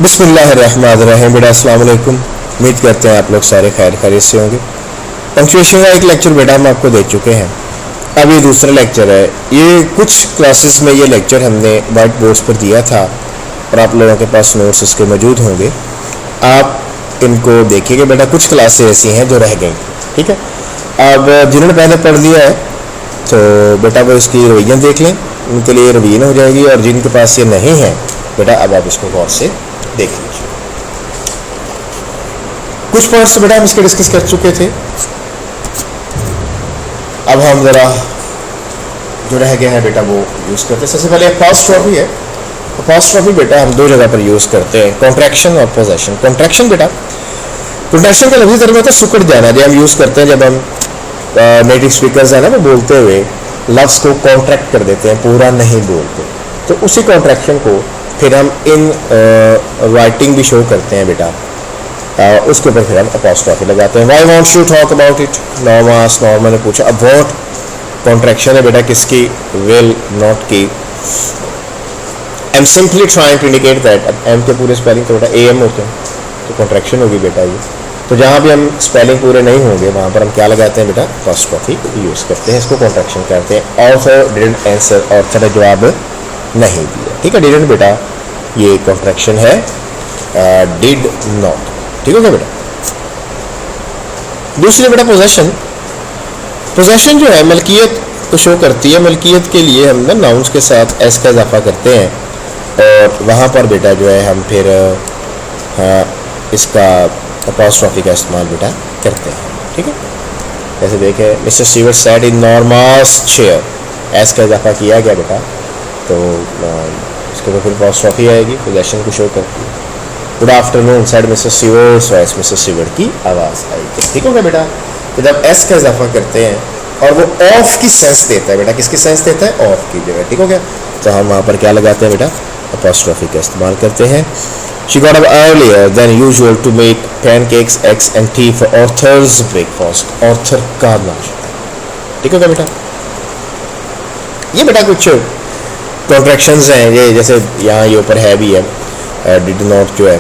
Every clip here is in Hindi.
बिस्मिल्लाहिर्रहमानिर्रहीम। बेटा अस्सलाम वालेकुम। उम्मीद करते हैं आप लोग सारे खैर खैरियत से होंगे। पंक्चुएशन का एक लेक्चर बेटा हम आपको दे चुके हैं। अब ये दूसरा लेक्चर है। ये कुछ क्लासेस में ये लेक्चर हमने वाइट बोर्ड्स पर दिया था और आप लोगों के पास नोट्स इसके मौजूद होंगे। आप इनको देखिएगा बेटा। कुछ क्लासेस ऐसी हैं जो रह गई, ठीक है। अब जिन्होंने पहले पढ़ लिया है तो बेटा वो इसकी रवैयाँ देख लें, उनके लिए रवीन हो जाएगी। और जिनके पास ये नहीं है बेटा अब आप इसको गौर से देख लीजिए। कुछ पॉइंट्स बेटा हम इसके डिस्कस कर चुके थे। अब हम जरा जो रह गया है बेटा वो यूज करते हैं। सबसे पहले अपॉस्ट्रोफी है। अपॉस्ट्रोफी बेटा हम दो जगह पर यूज करते हैं, कॉन्ट्रैक्शन और पोजेशन। कॉन्ट्रैक्शन बेटा, कॉन्ट्रैक्शन का लफ्ज़ी तर्जुमा होता है सुकड़ जाना। जो हम यूज करते हैं जब हम नेटिव स्पीकर्स है ना, वो बोलते हुए लफ्ज़ को कॉन्ट्रैक्ट कर देते हैं, पूरा नहीं बोलते। तो उसी कॉन्ट्रैक्शन को फिर हम इन राइटिंग भी शो करते हैं बेटा। उसके ऊपर फिर हम अपॉस्ट्रोफी लगाते हैं। Why wants you talk about it? Norma ने पूछा। अब वॉट कॉन्ट्रैक्शन है बेटा किसकी? विल नॉट की। I am simply trying to indicate that. अब एम के पूरे स्पेलिंग तो बेटा AM होते हैं, तो कॉन्ट्रैक्शन होगी बेटा ये। तो जहाँ भी हम स्पेलिंग पूरे नहीं होंगे वहाँ पर हम क्या लगाते हैं बेटा? अपॉस्ट्रोफी यूज़ करते हैं, इसको कॉन्ट्रैक्शन करते हैं। ऑथर डिडंट आंसर, ऑथर ने जवाब नहीं दिया, ठीक है। डिडंट बेटा ये कॉन्ट्रैक्शन है, डिड नॉट, ठीक है बेटा। दूसरी बेटा पोजेशन। पोजेशन जो है मलकियत को शो करती है। मलकियत के लिए हम ना नाउन्स के साथ एस का इजाफा करते हैं और वहाँ पर बेटा जो है हम फिर इसका अपॉस्ट्रोफी का इस्तेमाल बेटा करते हैं, ठीक है। जैसे देखें, Mr Stewart sat in Norma's chair, S का इजाफा किया गया बेटा, तो इसके ऊपर फिर अपॉस्ट्रोफी आएगी, पोजेशन को शो करती है। Good afternoon said Mr Stewart, so as Mr Stewart की आवाज़ आएगी, ठीक हो गया बेटा। तो जब एस का इजाफा करते हैं और वो ऑफ की सेंस देता है बेटा, किसकी सेंस देता है? ऑफ की जगह, ठीक हो गया। तो हम वहाँ पर क्या लगाते हैं बेटा? अपॉस्ट्रोफी का इस्तेमाल करते हैं। She got up earlier than usual to make pancakes, eggs and tea for Arthur's breakfast. Arthur का नाश्ता, ठीक हो गया बेटा। ये बेटा कुछ कॉन्ट्रैक्शंस हैं ये, जैसे यहाँ ये ऊपर है भी है। डिड नॉट जो है,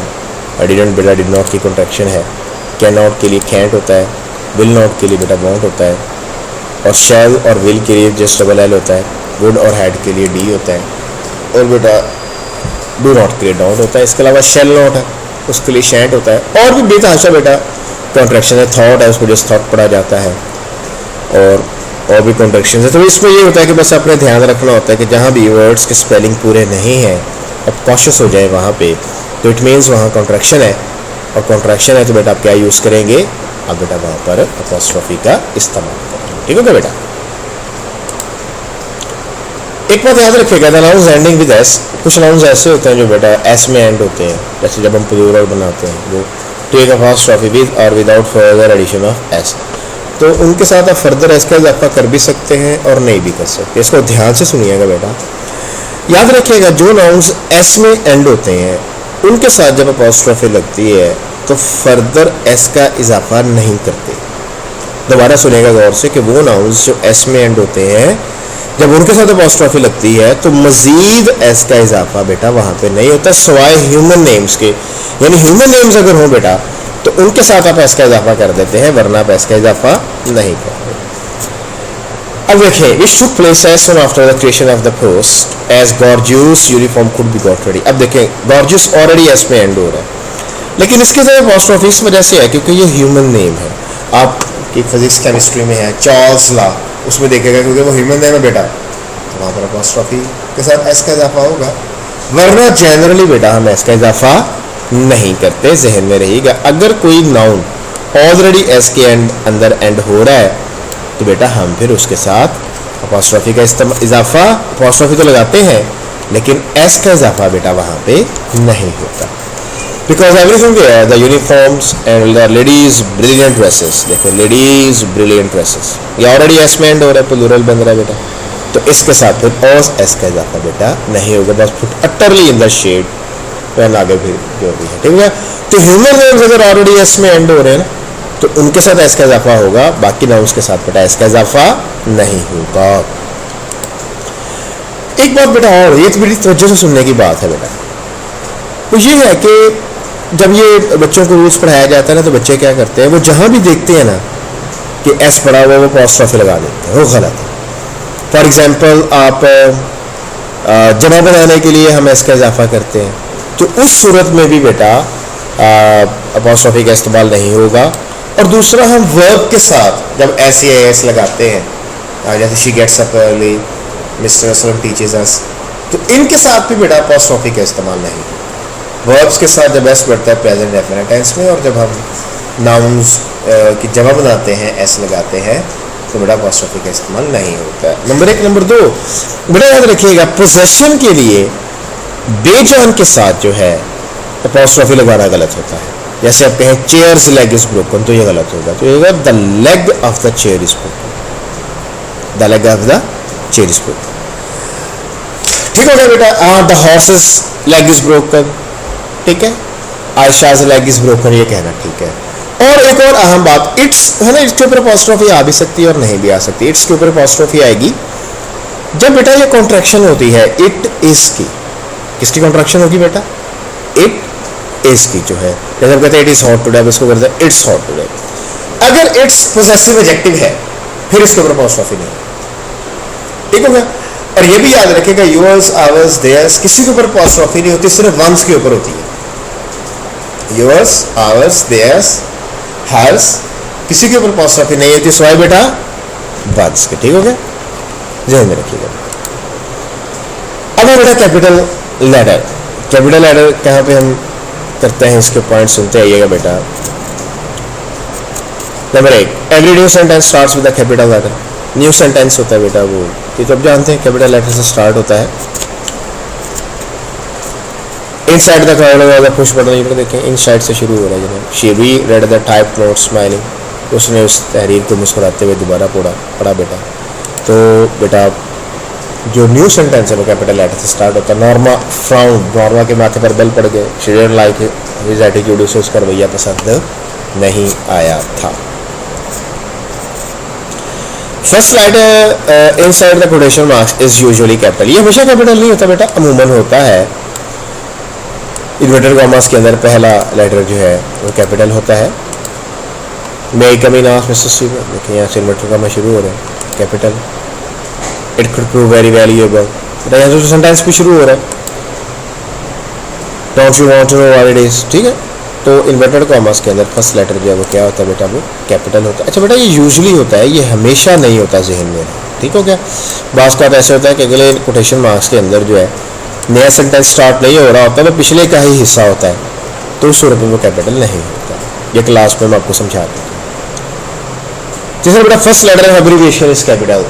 डिडंट बेटा डिड नॉट की कॉन्ट्रैक्शन है। कैन नॉट के लिए कैंट होता है, विल नॉट के लिए बेटा वॉन्ट होता है, और शैल और विल के लिए जस्ट डबल एल होता है, वुड और हैड के लिए डी होता है, और बेटा डू नॉट के लिए डोंट होता है। इसके अलावा शेल नॉट है, उसके लिए शैंट होता है। और भी बेतहाशा बेटा कॉन्ट्रैक्शन है। थॉट है, उसको जस्ट थॉट पढ़ा जाता है, और भी कॉन्ट्रैक्शन है। तो इसमें ये होता है कि बस अपने ध्यान रखना होता है कि जहाँ भी वर्ड्स के स्पेलिंग पूरे नहीं हैं, अब कॉशियस हो जाए वहाँ पे, तो इट मीन्स वहाँ कॉन्ट्रैक्शन है। और कॉन्ट्रैक्शन है तो बेटा आप क्या यूज़ करेंगे? अब बेटा वहाँ पर अपॉस्ट्रोफी का इस्तेमाल करेंगे, ठीक है बेटा। एक बात याद रखिएगा, the nouns ending with S. कुछ नाउन्स ऐसे होते हैं जो बेटा एस में एंड होते हैं, जैसे जब हम प्लूरल बनाते हैं वो टेक अपॉस्ट्रोफी विद और without further addition of s, तो उनके साथ आप फर्दर एस का इजाफा कर भी सकते हैं और नहीं भी कर सकते। इसको ध्यान से सुनिएगा बेटा। याद रखिएगा जो नाउन्स एस में एंड होते हैं उनके साथ जब अपॉस्ट्रोफी लगती है तो फर्दर एस का इजाफा नहीं करते। दोबारा सुनिएगा गौर से कि वो नाउन्स जो एस में एंड होते हैं जब उनके साथ अपॉस्ट्रोफी लगती है तो मजीद एस का इजाफा बेटा वहाँ पे नहीं होता, सिवाय ह्यूमन नेम्स के। यानी ह्यूमन नेम्स अगर हो बेटा तो उनके साथ आप एस का इजाफा कर देते हैं, वरना आप एस का इजाफा नहीं करते। अब देखिए, which took place as soon after the creation of the post as gorgeous uniform could be got ready. अब देखें, गॉर्जियस ऑलरेडी एस में एंड हो रहा है, लेकिन इसके साथ अपॉस्ट्रोफी इस वजह से है क्योंकि ये ह्यूमन नेम है। आपकी फिजिक्स केमिस्ट्री में है चार्ल्स ला, उसमें देखेगा क्योंकि वो ह्यूमन नेम है बेटा, तो वहाँ पर अपॉस्ट्रोफी के साथ एस का इजाफा होगा, वरना जनरली बेटा हम एस का इजाफा नहीं करते। जहन में रहेगा, अगर कोई नाउन ऑलरेडी एस के अंदर एंड हो रहा है तो बेटा हम फिर उसके साथ अपॉस्ट्रोफी का इजाफा, अपॉस्ट्रोफी तो लगाते हैं लेकिन एस का इजाफा बेटा वहाँ पे नहीं होता। Because everything there, the uniforms and the ladies brilliant dresses. देखो, लेडीज ब्रिलियंट ड्रेसेस, ये ऑलरेडी एस में एंड हो रहा है, प्लूरल बन रहा है बेटा, तो इसके साथ फिर एस का इजाफा बेटा नहीं होगा। बस put utterly in the shade, वह आगे भी जो भी है, ठीक है। तो ह्यूमन नेम्स अगर ऑलरेडी एस में एंड हो रहे हैं ना तो उनके साथ एस का इजाफा होगा, बाकी नाउन्स के साथ बेटा एस का इजाफा नहीं होगा। एक बात बेटा और, ये तो बड़ी तवज्जो से सुनने की बात है बेटा। वो ये है कि जब ये बच्चों को रूल्स पढ़ाया जाता है ना, तो बच्चे क्या करते हैं, वो जहाँ भी देखते हैं ना कि एस पढ़ा हुआ, वो अपॉस्ट्रोफी लगा देते हैं, वो गलत है। फॉर एग्जांपल आप जमा बनाने के लिए हम एस का इजाफा करते हैं, तो उस सूरत में भी बेटा अपॉस्ट्रोफी का इस्तेमाल नहीं होगा। और दूसरा, हम वर्ब के साथ जब एस या एस लगाते हैं, जैसे she gets up early, Mr Aslam teaches us, तो इनके साथ भी बेटा अपॉस्ट्रोफी का इस्तेमाल नहीं। वर्ब्स के साथ जब एस बढ़ता है प्रेजेंट डेफिनेट टेंस में, और जब हम नाउन्स की जमा बनाते हैं एस लगाते हैं, तो बेटा अपॉस्ट्रोफी का इस्तेमाल नहीं होता है। नंबर 1। नंबर 2, बेटा याद रखिएगा, पोजेशन के लिए बेजान के साथ जो है अपॉस्ट्रोफी लगाना गलत होता है। जैसे आप कहें चेयर्स लेग इज ब्रोकन, तो ये गलत होगा, तो ये होगा the leg of the chair is broken, the leg of the chair is broken. ठीक हो गया बेटा। The horses leg is broken, ठीक है। आयशाज लेग इज ब्रोकन, ये कहना ठीक है। और एक और अहम बात, इट्स है ना, इसके ऊपर अपॉस्ट्रोफी आ भी सकती है और नहीं भी आ सकती। इट्स के ऊपर अपॉस्ट्रोफी आएगी जब बेटा ये कॉन्ट्रैक्शन होती है इट इज की। किसकी कॉन्ट्रैक्शन होगी बेटा? इट इज की जो है। जैसे हम कहते हैं इट इज हॉट टुडे, अब इसको करते हैं इट्स हॉट टुडे। अगर इट्स पोजेसिव एडजेक्टिव है, फिर इसके ऊपर अपॉस्ट्रोफी नहीं। ठीक हो गया। और ये भी याद रखिएगा, योर्स, आवर्स, देयर्स, किसी के ऊपर अपॉस्ट्रोफी नहीं होती, सिर्फ वंस के ऊपर होती है। योर्स, आवर्स, देयर्स, हर्स, किसी के ऊपर अपॉस्ट्रोफी नहीं होती, सिवाय बेटा वंस के। ठीक हो गया, ध्यान में रखिएगा। अब है बेटा कैपिटल लेटर। कैपिटल लेटर कहाँ पे हम करते हैं, इसके पॉइंट सुनते आइएगा बेटा। Number 1, every new sentence starts with the capital letter. New sentence होता है बेटा वो, ये तो आप जानते हैं कैपिटल लेटर से स्टार्ट होता है। इनसाइड द क्राउड वाला पुश बटन, ये देखें इनसाइड से शुरू हो रहा है जनाब। शी री red the type note smiling, उसने उस तहरीर को मुस्कुराते हुए दोबारा पढ़ा बेटा। तो बेटा जो न्यू सेंटेंस है वो कैपिटल लेटर से स्टार्ट होता है। नॉर्मा फ्राउन, नॉर्मा के माथे पर बल पड़ गए। She didn't like his attitude, उसे उसका रवैया पसंद नहीं आया था। First letter inside the quotation marks is usually capital. ये हमेशा कैपिटल नहीं होता बेटा, अमूमन होता है। इन्वर्टेड कॉमास के अंदर पहला लेटर जो है वो कैपिटल होता है। May come in ask mister Steven, देखिए यहाँ से इन्वर्टेड कॉमा शुरू हो रहा है, capital. It could prove very valuable, बेटा यहाँ से सेंटेंस भी शुरू हो रहा है। Don't you want to know what it is, ठीक है। तो इन्वर्टेड कॉमास के अंदर फर्स्ट लेटर जो है वो क्या होता है बेटा, वो कैपिटल होता है। अच्छा बेटा, ये यूजुअली होता है, ये हमेशा नहीं होता जहन में, ठीक हो गया। बात का ऐसे होता है कि अगले कोटेशन मार्क्स के अंदर जो है नया सेंटेंस स्टार्ट नहीं हो रहा होता, वो पिछले का ही हिस्सा होता है, तो उस सूरत में वो कैपिटल नहीं होता। ये क्लास में मैं आपको समझा दूँ। जैसे बेटा फर्स्ट लेटर है एब्रिविएशन इज कैपिटल,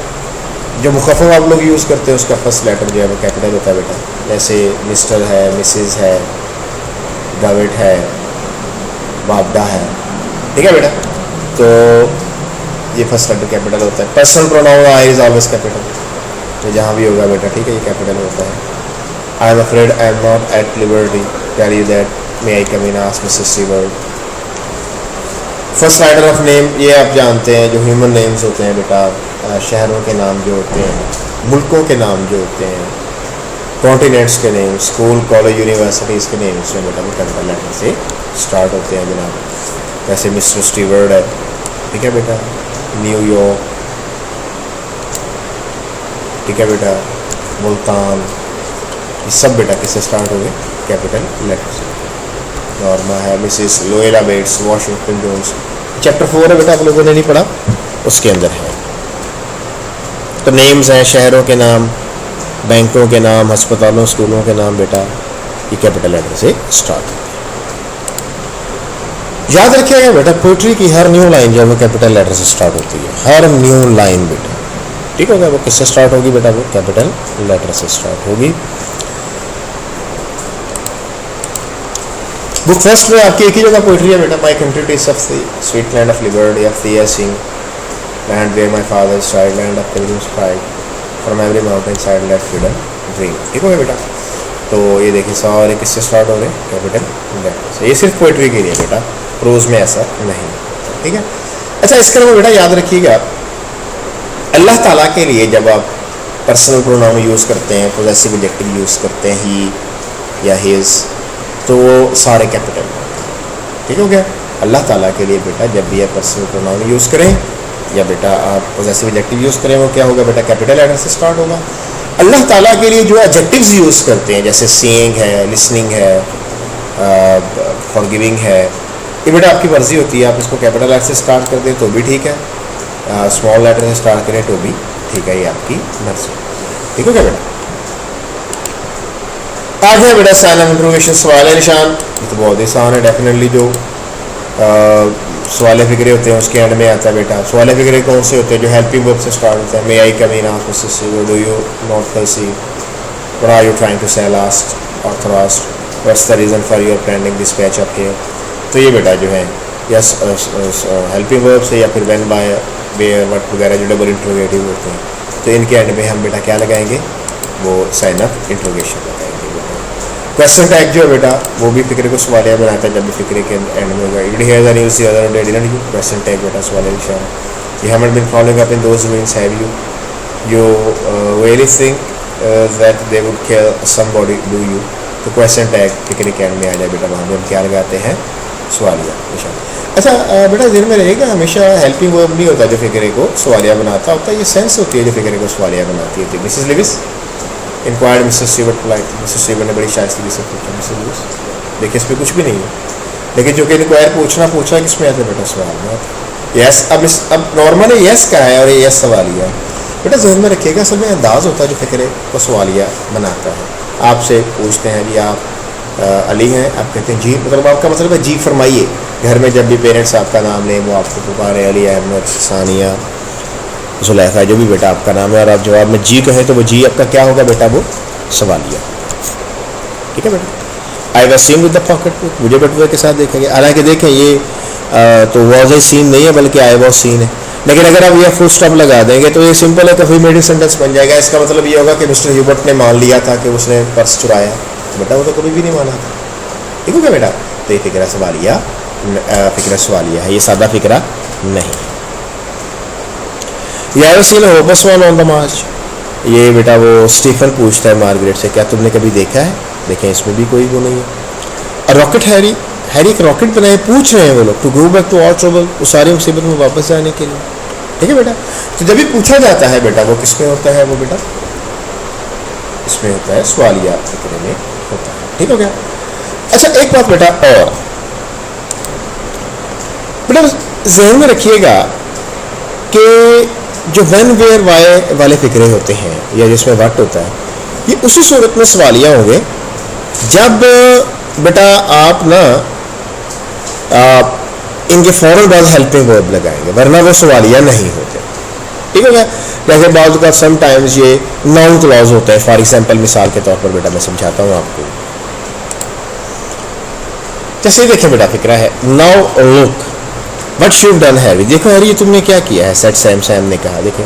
जो मुखफ़फ़ आप लोग यूज़ करते हैं उसका फर्स्ट लेटर जो है वो कैपिटल होता है बेटा। जैसे मिस्टर है, मिसेज है, डेविड है, वापडा है, ठीक है बेटा। तो ये फर्स्ट लेटर कैपिटल होता है। Personal pronoun I is always capital, तो जहाँ भी होगा बेटा, ठीक है, ये कैपिटल होता है। I am afraid I am not at liberty tell you that may I come in ask Mrs Stewart. First letter of name, ये आप जानते हैं, जो ह्यूमन नेम्स होते हैं बेटा, शहरों के नाम जो होते हैं, मुल्कों के नाम जो होते हैं, कॉन्टिनेंट्स के नेम, स्कूल, कॉलेज, यूनिवर्सिटीज़ के नेम उसमें बेटा वो कैपिटल लेटर से स्टार्ट होते हैं जनाब। जैसे मिस्टर स्टीवर्ट है, ठीक है बेटा, न्यूयॉर्क, ठीक है बेटा, मुल्तान, ये सब बेटा किससे स्टार्ट हो गए, कैपिटल लेटर से। नॉर्मा है, Mrs Loella Bates, Washington Jones. Chapter 4 है बेटा, आप लोगों ने नहीं पढ़ा, उसके अंदर है। तो नेम्स हैं, शहरों के नाम, बैंकों के नाम, अस्पतालों, स्कूलों के नाम बेटा, ये कैपिटल लेटर से स्टार्ट होते हैं। याद रखिएगा बेटा, पोइट्री की हर न्यू लाइन जो है वो कैपिटल लेटर से स्टार्ट होती है, हर न्यू लाइन बेटा, ठीक हो गया। वो किससे स्टार्ट होगी बेटा, वो कैपिटल लेटर से स्टार्ट होगी। बुक फर्स्ट में आपकी एक ही जगह पोइट्री है बेटा, my country test of the sweet land of liberty of the sing land where my fathers child land of pilgrims pride from every mountain side let freedom dream, ठीक हो गया बेटा। तो ये देखिए सारे किससे स्टार्ट हो रहे हैं, कैपिटल लेटर से। ये सिर्फ पोइट्री के लिए बेटा, प्रोज में ऐसा नहीं, ठीक है। अच्छा, इसके अलावा बेटा याद रखिएगा, अल्लाह ताला के लिए जब आप पर्सनल प्रोनाउन यूज़ करते हैं, पोजेसिव एडजेक्टिव यूज़ करते हैं, ही या हिज, तो वो सारे कैपिटल में। ठीक हो गया। अल्लाह ताला के लिए बेटा जब भी आप पर्सनल प्रोनाउन यूज़ करें या बेटा आप पोजेसिव एडजेक्टिव यूज़ करें, वो क्या होगा बेटा, कैपिटल लेटर से स्टार्ट होगा। अल्लाह ताला के लिए जो एडजेक्टिव्स यूज़ करते हैं जैसे सीइंग है, लिसनिंग है, फॉरगिविंग है, ये बेटा आपकी मर्ज़ी होती है। आप इसको कैपिटल लेटर से स्टार्ट कर दें तो भी ठीक है, स्मॉल लेटर से स्टार्ट करें तो भी ठीक है, ये आपकी मर्ज़ी। ठीक हो गया बेटा। आज है बेटा साइन ऑफ इंट्रोगेशन, सवाल निशान। ये तो बहुत आसान है डेफिनेटली। जो सवाल फ़िक्रे होते हैं उसके एंड में आता है बेटा। सवाल फ़िक्रे कौन से होते हैं, जो हेल्पिंग वर्ब से स्टार्ट होते हैं। May I come in, ask Mrs C, do you not conceive, what are you trying to say, last or thrust, what's the reason for your pending dispatch of care. तो ये बेटा जो है यस हेल्पिंग वर्ब से या फिर व्हेन, बाय, वेयर, व्हाट वगैरह जो डबल इंट्रोगेटिव होते हैं, तो इनके एंड में हम बेटा क्या लगाएंगे, वो साइन ऑफ इंट्रोगेशन लगाएंगे। क्वेश्चन टैग जो है बेटा वो भी फिक्रे को सवालिया बनाता है जब भी फिक्रे के एंड में होगा। It hear the news the other day didn't you, question tag बेटा सवालिया निशान। You haven't been following up in those means have you, you really think that they would kill somebody, do you. तो क्वेश्चन टैग फिक्रे के एंड में आ जाए बेटा, वहाँ पर हम क्या लगाते हैं, सवालिया निशान। अच्छा बेटा दिन में रहेगा हमेशा हेल्पिंग वर्ब नहीं होता जो फिक्रे को सवालिया बनाता होता है, ये सेंस होती है जो फिक्रे को सवालिया बनाती है। Mrs Lewis inquired Mrs sewer polite, Mrs sewer ने बड़ी शाइस्ती से पूछा मिसेस लिविस। देखिए इसमें कुछ भी नहीं है, लेकिन जो कि इंक्वायर पूछना किसमें आता है बेटा, सवाल में। यस, अब नॉर्मल है यस का है और ये यस सवालिया है बेटा, जहन में रखिएगा। असल में अंदाज़ होता है जो फिक्रे को सवालिया बनाता है। आपसे पूछते हैं जी आप अली हैं, आप कहते हैं जी, मतलब आपका मतलब है जी फरमाइए। घर में जब भी पेरेंट्स आपका नाम लें, वो आपको पुकारे अली, अहमद, सानिया, जुलेखा, जो भी बेटा आपका नाम है, और आप जवाब में जी कहें तो वो जी आपका क्या होगा बेटा, वो सवालिया। ठीक है बेटा। I was seen with the pocket book, मुझे बटुए के साथ देखेंगे। हालांकि देखें ये तो वॉज आई सीन नहीं है बल्कि आई वॉज सीन है, लेकिन अगर आप ये फुल स्टॉप लगा देंगे तो ये सिंपल है, अफर्मेटिव सेंटेंस बन जाएगा। इसका मतलब ये होगा कि मिस्टर ह्यूबर्ट ने मान लिया था कि उसने पर्स चुराया। बेटा वो तो कभी भी नहीं माना था। ठीक हो गया बेटा। तो ये फिक्रा सवालिया, फिक्रा सवालिया है, ये सादा फिक्रा नहीं। यार scene hopes one on the मार्च, ये बेटा वो स्टीफन पूछता है मार्गरेट से, क्या तुमने कभी देखा है। देखें इसमें भी कोई वो नहीं है। रॉकेट हैरी, हैरी एक रॉकेट बनाए, पूछ रहे हैं वो लोग, to go back to all trouble, उस सारी मुसीबत में वापस जाने के लिए। ठीक है बेटा। तो जब भी पूछा जाता है बेटा वो किस में होता है, वो बेटा इसमें होता है, सवालिया फिक्रे में होता है। ठीक हो गया। अच्छा एक बात बेटा और बेटा ज़हन में रखिएगा कि जो व्हेन, वेयर, वाई वाले फिक्रे होते हैं या जिसमें व्हाट होता है, ये उसी सूरत में सवालिया होंगे जब बेटा आप ना इनके फ़ौरन बाद हेल्पिंग वर्ब लगाएंगे, वरना वो सवालिया नहीं होते। ठीक है। जैसे बाज़ का समटाइम्स ये नाउन क्लॉज होता है। फॉर एग्जाम्पल मिसाल के तौर पर बेटा मैं समझाता हूँ आपको। जैसे देखिए बेटा फिक्रा है, now look what you have done Harry, देखो हैरी ये तुमने क्या किया है। सेट सैम ने कहा। देखो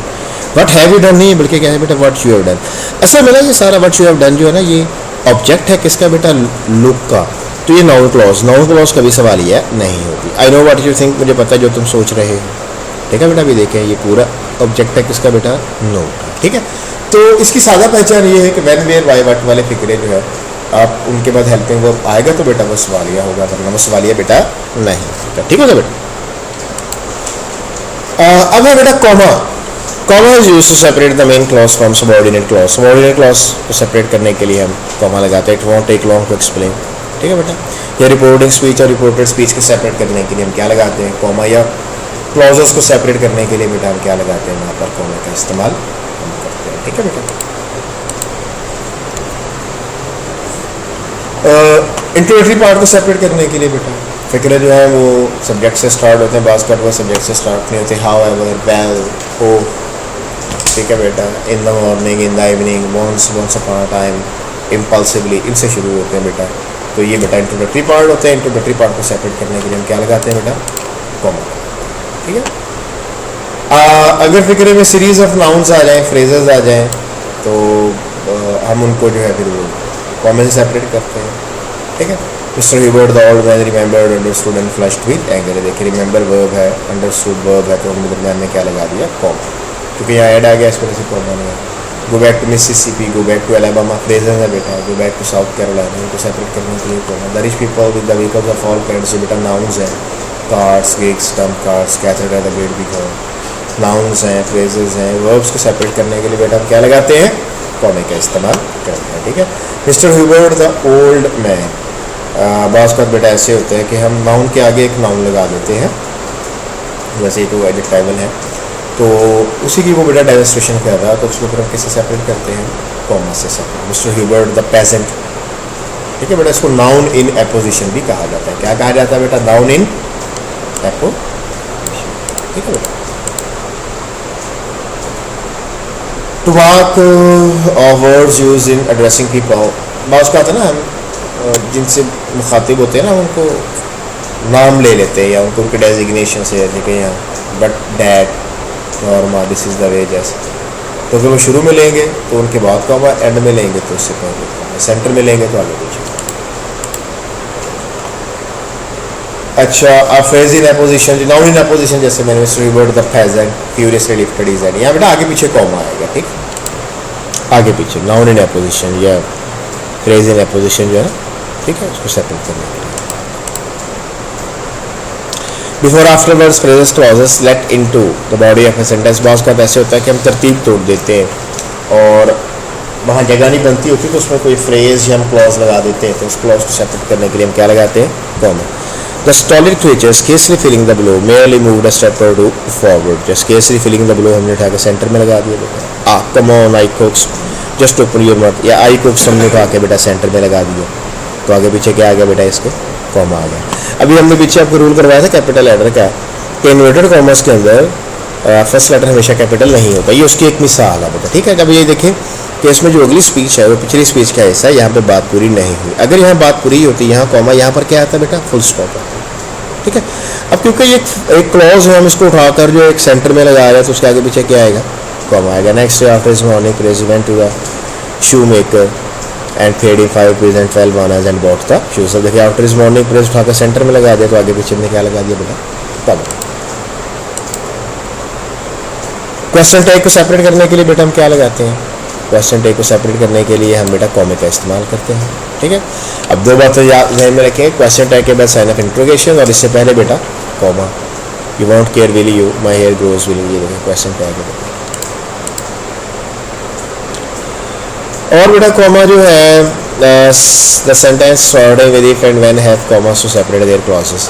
व्हाट हैव यू डन नहीं है बल्कि क्या है बेटा, व्हाट यू हैव डन। असल में ना ये सारा व्हाट यू हैव डन जो है ना, ये ऑब्जेक्ट है किसका बेटा, लुक का। तो ये नाउन क्लॉज कभी सवालिया नहीं होगी। I know what you think, मुझे पता है जो तुम सोच रहे हो। ठीक है बेटा। अभी देखें ये पूरा ऑब्जेक्ट है किसका बेटा, नोट। ठीक है। तो इसकी सादा पहचान ये है कि व्हेन, वेयर, वाई, व्हाट वाले फिक्रे जो है आप उनके बाद हेल्पिंग वर्ब आएगा तो बेटा वो सवालिया होगा, वरना वो सवालिया बेटा नहीं। ठीक हो गया बेटा। अब है बेटा comma. Comma is used to separate the main clause from subordinate clause. Subordinate clause को सेपरेट करने के लिए हम कॉमा लगाते हैं। It won't take long to explain. ठीक है बेटा। या रिपोर्टिंग स्पीच और रिपोर्टेड स्पीच को सेपरेट करने के लिए हम क्या लगाते हैं, कॉमा। या क्लॉजेस को सेपरेट करने के लिए बेटा हम क्या लगाते हैं, वहाँ पर कॉमा का इस्तेमाल हम करते हैं। ठीक है बेटा। इंट्रोडक्टरी पार्ट को सेपरेट करने के लिए बेटा फिक्रे जो है वो सब्जेक्ट से स्टार्ट होते हैं, बास का वो सब्जेक्ट से स्टार्ट नहीं होते। However, well, oh. ठीक है बेटा। In the morning, in the evening, once upon a time, impulsively, इनसे शुरू होते हैं बेटा। तो ये बेटा इंट्रोडक्टरी पार्ट होते हैं। इंट्रोडक्टरी पार्ट को सेपरेट करने के लिए हम क्या लगाते हैं बेटा, कॉमा। ठीक है। अगर फिक्रे में सीरीज ऑफ नाउन्स आ जाएँ, फ्रेजेस आ जाएँ, तो हम उनको जो है फिर वो कॉमा से सेपरेट करते हैं। ठीक है। Mister Hubert the old man remembered, understood and flushed with anger. देखिए रिमेंबर वर्ब है, अंडरस्टूड वर्ब है, तो हमने दरमियान में क्या लगा दिया, कॉमा, क्योंकि यहाँ ऐड आ गया इस वजह से कॉमा नहीं है। Go back to Mississippi, go back to Alabama, phrases है बेटा, go back to South Carolina, इनको सेपरेट करने के लिए comma. The rich people with the vehicles of all kinds, ये बेटा नाउन्स हैं, cars, gigs, dump cars, cathedral, the great big hall, nouns हैं, फ्रेजेस हैं। वर्ब्स को सेपरेट करने के लिए बेटा हम क्या लगाते हैं, कॉमे का इस्तेमाल करते हैं, ठीक है। Mister Hubert the old man, बाज़ का बेटा ऐसे होते हैं कि हम नाउन के आगे एक नाउन लगा देते हैं, वैसे ही तो एडजेक्टिव है, तो उसी की वो बेटा डेमोन्स्ट्रेशन कर रहा है, तो उसको फिर हम किससे सेपरेट करते हैं, कॉमा से separate. Mr Hubert the peasant, ठीक है बेटा, इसको नाउन इन एपोजिशन भी कहा जाता है। क्या कहा जाता है बेटा, नाउन इन एपोजिशन, ठीक है बेटा। टू वर्क और words use in addressing people, बात का आता है ना, हम जिनसे मुखातिब होते हैं ना उनको नाम ले लेते हैं या उनको उनके डेजिग्नेशन से, जैसे कि यहाँ but dad, Norma, this is the way, जैसे। तो अगर वो शुरू में लेंगे तो उनके बाद कॉमा, एंड में लेंगे तो उससे पहले, सेंटर में लेंगे तो आगे पीछे। अच्छा, a phrase in apposition, noun in apposition, जैसे मैंने Mr Hubert the peasant furiously lifted his hand, यहाँ बेटा आगे पीछे कॉमा आएगा, ठीक, आगे पीछे नाउन इन एपोजिशन या फ्रेज इन एपोजिशन जो है, ठीक है, उसको सेपरेट करने के लिए। Before after words phrases clauses let into the body of a sentence, boss का ऐसे होता है कि हम तरतीब तोड़ देते हैं और वहाँ जगह नहीं बनती होती तो उसमें कोई फ्रेज या हम क्लॉज लगा देते हैं, तो उस क्लॉज को सेपरेट करने के लिए हम क्या लगाते हैं, comma. The stolid creature scarcely feeling the blow merely moved a step or two forward, just scarcely feeling the blow हमने उठा के सेंटर में लगा दिया बेटा। Ah come on I cooks just open your mouth, या आई कुक्स हमने उठा के बेटा सेंटर में लगा दिया, तो आगे पीछे क्या आ गया बेटा, इसके कॉमा आ गया। अभी हमने पीछे आपको रूल करवाया था कैपिटल लेटर का, कि इन्वर्टेड कॉमर्स के अंदर फर्स्ट लेटर हमेशा कैपिटल नहीं होता, ये उसकी एक मिसाल है बेटा, ठीक है। अब ये देखें कि इसमें जो अगली स्पीच है वो पिछली स्पीच का हिस्सा है, यहाँ पे बात पूरी नहीं हुई, अगर यहाँ बात पूरी होती, यहाँ कॉमा, यहाँ पर क्या आता है बेटा, फुल स्टॉप आता है, ठीक है। अब क्योंकि ये एक क्लॉज है, हम इसको उठाकर जो एक सेंटर में लगा रहे हैं तो उसके आगे पीछे क्या आएगा, कॉमा आएगा। Next after his morning praise went to the shoemaker and paid him 5 rupees and 12 bananas and bought the shoes। अब देखिए आफ्टर हिज मॉर्निंग प्रेज उठाकर सेंटर में लगा दिया तो आगे पीछे में क्या लगा दिया बेटा, कॉमा। क्वेश्चन टैग को सेपरेट करने के लिए बेटा हम क्या लगाते हैं, क्वेश्चन टैग को सेपरेट करने के लिए हम बेटा कॉमे का इस्तेमाल करते हैं, ठीक है। अब दो बातें ध्यान में रखें, क्वेश्चन टैग के बाद साइन ऑफ इंट्रोगेशन और इससे पहले बेटा comma. You want care will you, my hair grows will, ये देखिए क्वेश्चन टैग है। और बेटा कॉमा जो है the sentence starting with if and when have commas to separate their clauses,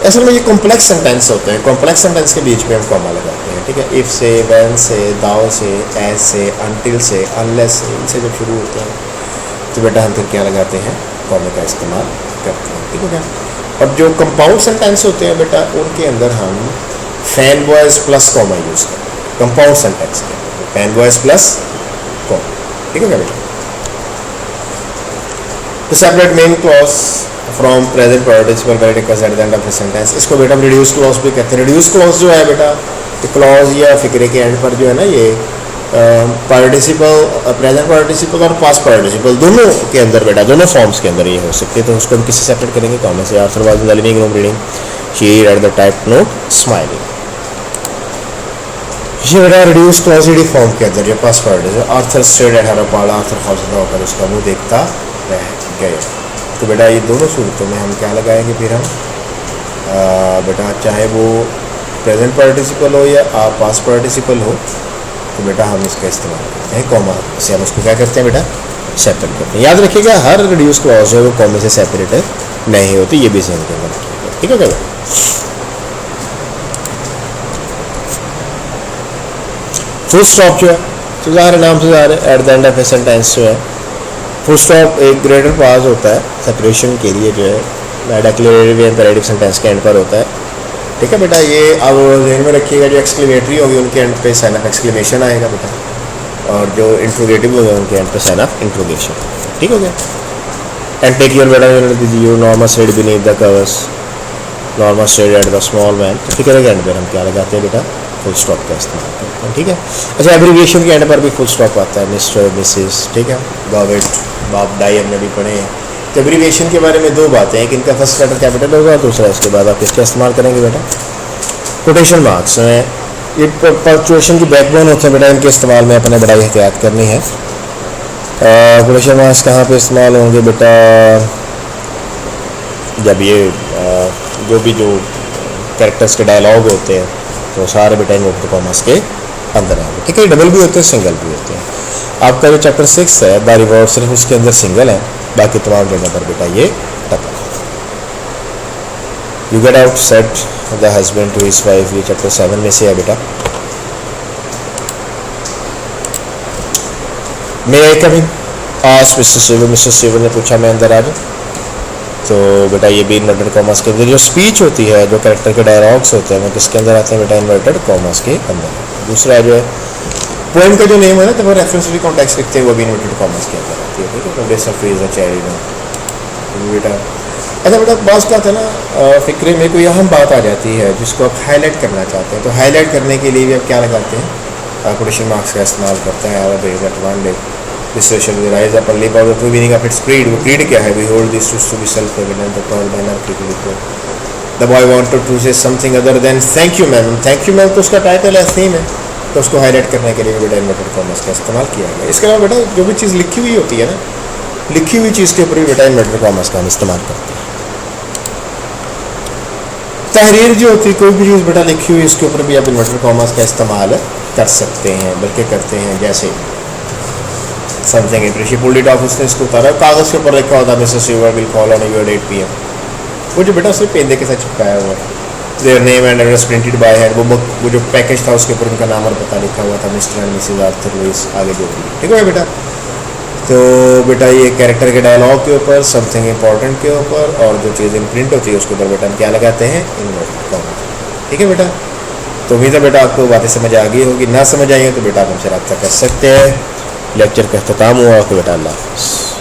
असल में ये कॉम्प्लेक्स सेंटेंस होते हैं, कॉम्प्लेक्स सेंटेंस के बीच में हम कॉमा लगाते हैं, ठीक है। इफ से, व्हेन से, दाउ से, एज से, अनटिल से, अनलेस से, इनसे जब शुरू होते हैं तो बेटा हम फिर क्या लगाते हैं, कॉमे का इस्तेमाल करते हैं, ठीक है क्या। और जो कंपाउंड सेंटेंस होते हैं बेटा उनके अंदर हम FANBOYS plus comma use करते हैं, कंपाउंड सेंटेंस के फैन बॉयज प्लस कॉमा, ठीक है क्या बेटा। तो separate main clause from present participle verticals at the end of the sentence, इसको बेटा हम रिड्यूस क्लॉज भी कहते हैं। रिड्यूस क्लॉज जो है बेटा, क्लॉज या फिक्रे के एंड पर जो है ना, ये पार्टिसिपल, प्रेजेंट पार्टिसिपल और पास्ट पार्टिसिपल दोनों के अंदर बेटा, दोनों फॉर्म्स के अंदर ये हो सकते हैं, तो उसको हम किससे सेपरेट करेंगे, कॉमा से। Arthur was in the living room reading, she read the type note smiling, ये बेटा रिड्यूस क्लॉज फॉर्म के अंदर, ये past participle. Arthur stared at her apart, Arthur खौफजदा होकर उसका मुंह देखता रह गए। तो बेटा ये दोनों सूरतों में हम क्या लगाएंगे फिर हम बेटा, चाहे वो प्रेजेंट पार्टिसिपल हो या पास्ट पार्टिसिपल हो, तो बेटा हम इसका इस्तेमाल करते हैं कॉमा से, हम उसको क्या करते हैं बेटा, सेपरेट करते हैं। याद रखिएगा हर रिड्यूस क्लॉज है वो कॉमे से सेपरेट नहीं होती, ये भी ध्यान रखिएगा, ठीक है क्या। फुल स्टॉप जो है तो ज़ाहिर नाम से ज़ाहिर eight the end of a sentence जो है फुल स्टॉप एक ग्रेटर पास होता है सेपरेशन के लिए, जो है डिक्लेरेटिव या इंपेरेटिव सेंटेंस के एंड पर होता है, ठीक है बेटा। ये अब ध्यान में रखिएगा, जो एक्सक्लेमेटरी होगी उनके एंड पे साइन ऑफ एक्सक्लेमेशन आएगा बेटा, और जो इंट्रोगेटिव होगा उनके एंड पे साइन ऑफ इंट्रोगेशन, ठीक हो गया। एंड टेक योर बेटा you normal stayed beneath the covers, normal stayed at the small man, ठीक है। एंड पर हम क्या लगाते हैं बेटा, फुल स्टॉप का इस्तेमाल करते हैं, ठीक है। अच्छा, एब्रीविएशन के एंड पर भी फुल स्टॉप आता है, मिस्टर, मिसिस, ठीक है, गॉवेट, बाप, डाई हमने भी पढ़े हैं। तो एब्रीविएशन के बारे में दो बातें हैं कि इनका फर्स्ट लेटर कैपिटल होगा, दूसरा उसके बाद आप किसका इस्तेमाल करेंगे बेटा, कोटेशन मार्क्स में ये पंक्चुएशन की बैकबोन होते हैं बेटा, इनके इस्तेमाल में अपने बड़ा एहतियात करनी है। क्वेश्चन मार्क्स कहाँ पे इस्तेमाल होंगे बेटा, जब ये जो कैरेक्टर्स के डायलॉग होते हैं तो सारे बेटा इन्वर्टेड कॉमास के अंदर आएंगे, ठीक है। डबल भी होते हैं, सिंगल भी होते हैं। आपका जो चैप्टर 6 है द रिवॉर्ड, सिर्फ उसके अंदर सिंगल है, बाकी तमाम जगह पर बेटा ये double. You get out set the husband to his wife, ये चैप्टर 7 में से है बेटा। मे आई कम इन, आज मिस्टर सिविल ने पूछा मैं अंदर आ जाऊँ। तो बेटा ये भी इन्वर्टेड कॉमर्स के अंदर जो स्पीच होती है, जो कैरेक्टर के डायलॉग्स होते हैं वो किसके अंदर आते हैं बेटा, इन्वर्टेड कॉमर्स के अंदर। दूसरा जो है पोएम का जो नेम है ना, तो वो रेफरेंस भी कॉन्टेक्स्ट लिखते हैं, वो भी इन्वर्टेड कॉमर्स के अंदर आती है, ठीक है। बेटा अच्छा बेटा, बात क्या था ना, फिक्रे में कोई अहम बात आ जाती है जिसको आप हाईलाइट करना चाहते हैं, तो हाईलाइट करने के लिए भी आप क्या लगाते हैं, क्वेश्चन मार्क्स का इस्तेमाल करते हैं। और there is advantage this session will rise up only by the true meaning of its creed. वो क्रीड क्या है, we hold this to be self evident the tall by not critical. The boy wanted to say something other than thank you ma'am. Thank you ma'am तो उसका टाइटल है, थीम है, तो उसको हाईलाइट करने के लिए बेटा इन्वर्टेड कॉमर्स का इस्तेमाल किया गया। इसके अलावा बेटा जो भी चीज़ लिखी हुई होती है ना, लिखी हुई चीज़ के ऊपर भी बेटा इन्वर्टेड कॉमर्स का हम इस्तेमाल करते हैं। तहरीर जो होती है, कोई भी चीज़ बेटा लिखी हुई, इसके ऊपर भी आप इन्वर्टेड कॉमर्स का इस्तेमाल कर सकते हैं, बल्कि करते हैं। जैसे something she pulled it off, उसने इसको उतारा, कागज़ के ऊपर लिखा होता मिसेस यूवर will call on you at 8 PM, वो जो बेटा उसने पेंदे के साथ चिपकाया हुआ है, their name and address printed by hand, वो जो पैकेज था उसके ऊपर उनका नाम और पता लिखा हुआ था, Mr and Mrs Arthur Lewis, आगे जो भी, ठीक है बेटा। तो बेटा ये कैरेक्टर के डायलॉग के ऊपर, समथिंग इंपॉर्टेंट के ऊपर, और जो चीज़ प्रिंट होती है उसके ऊपर बेटा हम क्या लगाते हैं, इन्वर्टेड कॉमा, ठीक है बेटा। तो उम्मीद है बेटा आपको बातें समझ आ गई होगी, ना समझ आई हो तो बेटा आप हमसे रब्ता कर सकते हैं। लेक्चर का अख्ताम हुआ कि बेटा अल्लाह हाफ़िज़।